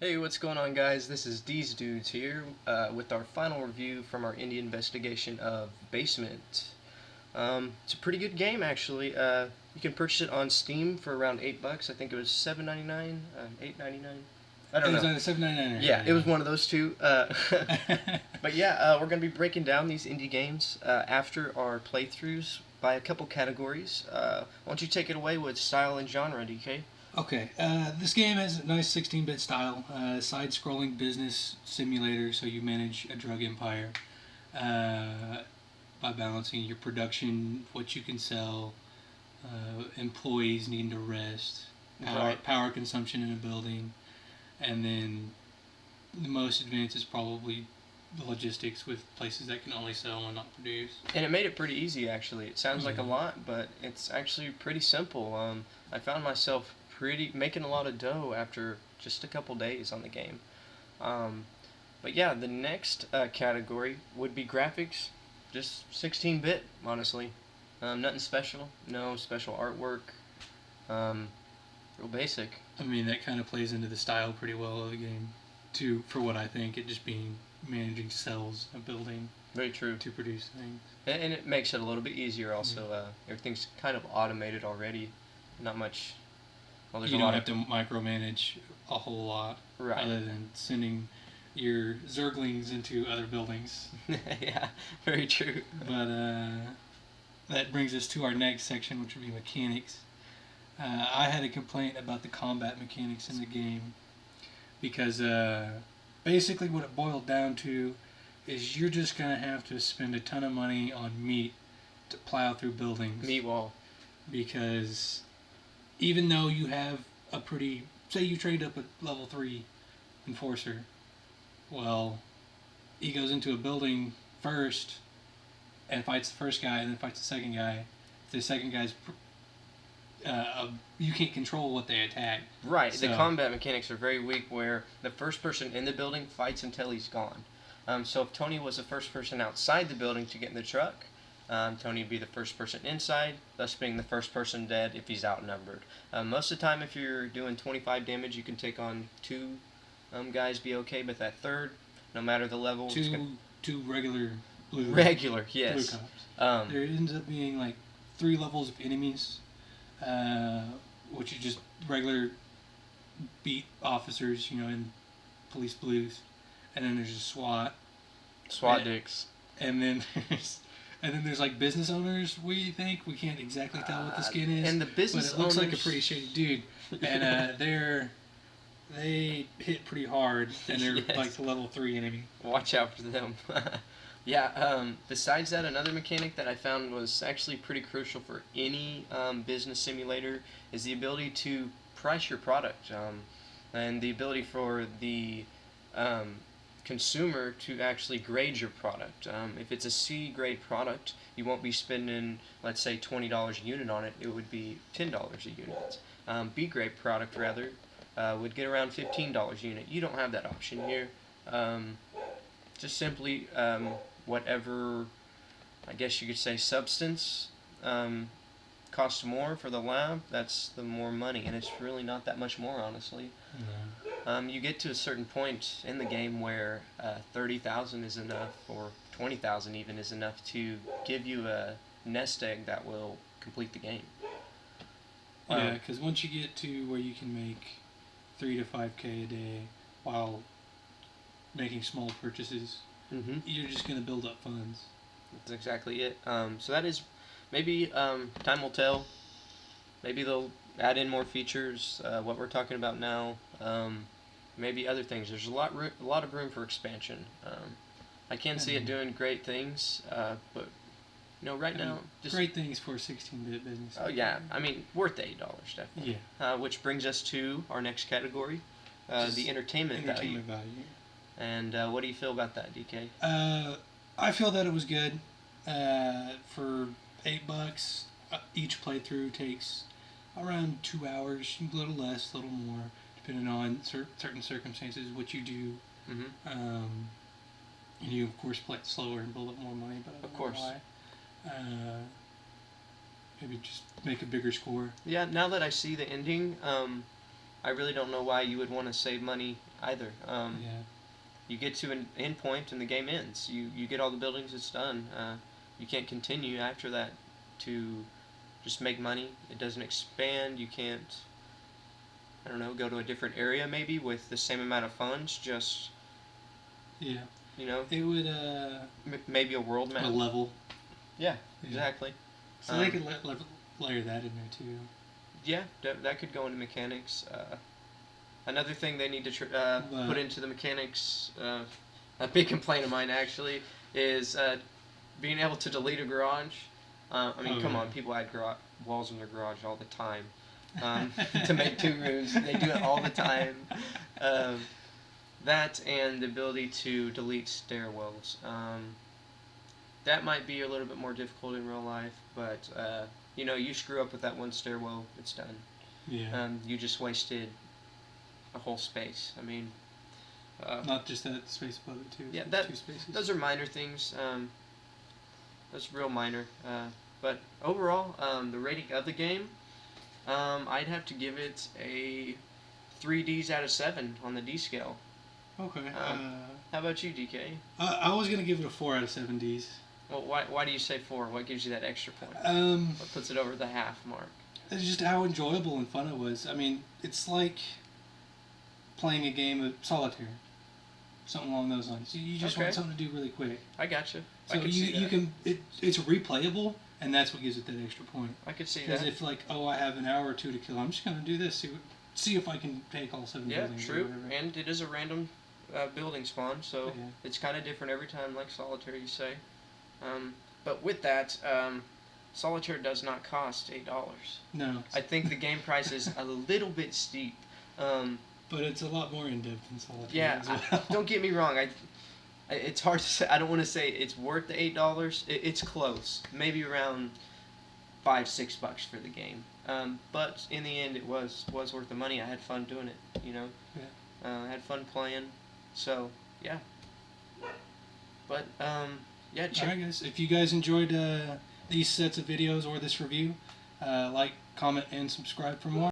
Hey, what's going on, guys? This is Deez Dudes here with our final review from our indie investigation of Basemnet. It's a pretty good game, actually. You can purchase it on Steam for around $8. I think it was $7.99, $8.99. I don't It was know. either $7.99 or Yeah, it was one of those two. But yeah, we're going to be breaking down these indie games after our playthroughs by a couple categories. Why don't you take it away with style and genre, DK? Okay, this game has a nice 16-bit style, side-scrolling business simulator, so you manage a drug empire by balancing your production, what you can sell, employees needing to rest, power consumption in a building, and then the most advanced is probably the logistics with places that can only sell and not produce. And it made it pretty easy, actually. It sounds like a lot, but it's actually pretty simple. I found myself making a lot of dough after just a couple days on the game. But yeah, the next category would be graphics, just 16-bit, honestly. Nothing special, no special artwork. Real basic. I mean, that kind of plays into the style pretty well of the game, too. For what I think, it just being managing cells, a building. Very true. To produce things. And it makes it a little bit easier. Also, everything's kind of automated already. Not much. Well, you don't have to micromanage a whole lot, right? Other than sending your zerglings into other buildings. Yeah, very true. But that brings us to our next section, which would be mechanics. I had a complaint about the combat mechanics in the game because basically what it boiled down to is you're just going to have to spend a ton of money on meat to plow through buildings. Meat wall. Because even though you have a pretty... Say you trade up a level 3 enforcer. Well, he goes into a building first and fights the first guy and then fights the second guy. If the second guy's... you can't control what they attack. Right. So, the combat mechanics are very weak where the first person in the building fights until he's gone. So if Tony was the first person outside the building to get in the truck, Tony would be the first person inside, thus being the first person dead if he's outnumbered. Most of the time, if you're doing 25 damage, you can take on 2 guys, be okay, but that third, no matter the level... Two regular blue... Regular, yes. Blue cops. There ends up being like 3 levels of enemies, which are just regular beat officers, in police blues. And then there's a SWAT. SWAT dicks. And then there's like business owners. We can't exactly tell what the skin is. And the business but it looks like a pretty shady dude. And they hit pretty hard, and they're yes. Like the level 3 enemy. Watch out for them. Yeah. Besides that, another mechanic that I found was actually pretty crucial for any business simulator is the ability to price your product, and the ability for the consumer to actually grade your product. If it's a C grade product, you won't be spending, let's say, $20 a unit on it. It would be $10 a unit. B grade product, rather, would get around $15 a unit. You don't have that option here. Just simply whatever, I guess you could say, substance costs more for the lab, that's the more money, and it's really not that much more, honestly. No. You get to a certain point in the game where 30,000 is enough, or 20,000 even is enough to give you a nest egg that will complete the game. Yeah, because once you get to where you can make 3 to 5K a day while making small purchases, you're just going to build up funds. That's exactly it. So that is... Maybe time will tell. Maybe they'll add in more features. What we're talking about now. Maybe other things. There's a lot of room for expansion. I can see it doing great things, but right now, just great things for a 16-bit business. Oh yeah, I mean, worth $8 definitely. Yeah. Which brings us to our next category, the entertainment value. And what do you feel about that, DK? I feel that it was good. For $8, each playthrough takes around 2 hours, a little less, a little more, depending on certain circumstances, what you do. And you, of course, play it slower and build up more money, but I don't know why. Maybe just make a bigger score. Yeah, now that I see the ending, I really don't know why you would want to save money either. You get to an end point and the game ends. You get all the buildings, it's done. You can't continue after that to just make money. It doesn't expand. You can't, I don't know, go to a different area maybe with the same amount of funds. Just, yeah, you know, it would maybe a world map. a level. Yeah, exactly. So they could layer that in there too. Yeah, that could go into mechanics. Another thing they need to put into the mechanics, a big complaint of mine actually, is being able to delete a garage. I mean, come on, people add walls in their garage all the time to make 2 rooms. They do it all the time. That and the ability to delete stairwells. That might be a little bit more difficult in real life, but you know, you screw up with that one stairwell, it's done. Yeah. You just wasted a whole space. I mean, not just that space above it too. Yeah, 2 spaces. Those are minor things. That's real minor. But overall, the rating of the game, I'd have to give it a 3 Ds out of 7 on the D scale. Okay. How about you, DK? I was gonna give it a 4 out of 7 Ds. Well, why do you say 4? What gives you that extra point? What puts it over the half mark? It's just how enjoyable and fun it was. I mean, it's like playing a game of solitaire, something along those lines. You just want something to do really quick. I gotcha. So it's replayable, and that's what gives it that extra point. I could see that. Because if like, oh, I have an hour or 2 to kill, I'm just gonna do this. See if I can take all 7 buildings. Yeah, true. And it is a random building spawn, so it's kind of different every time, like solitaire, you say. But with that, solitaire does not cost $8. No. I think the game price is a little bit steep. But it's a lot more in depth than solitaire. Yeah, as well. don't get me wrong. It's hard to say. I don't want to say it's worth the $8. It's close, maybe around $5-6 for the game. But in the end, it was worth the money. I had fun doing it. You know. Yeah. I had fun playing. So yeah. But yeah. Alright, guys. If you guys enjoyed these sets of videos or this review, like, comment, and subscribe for more.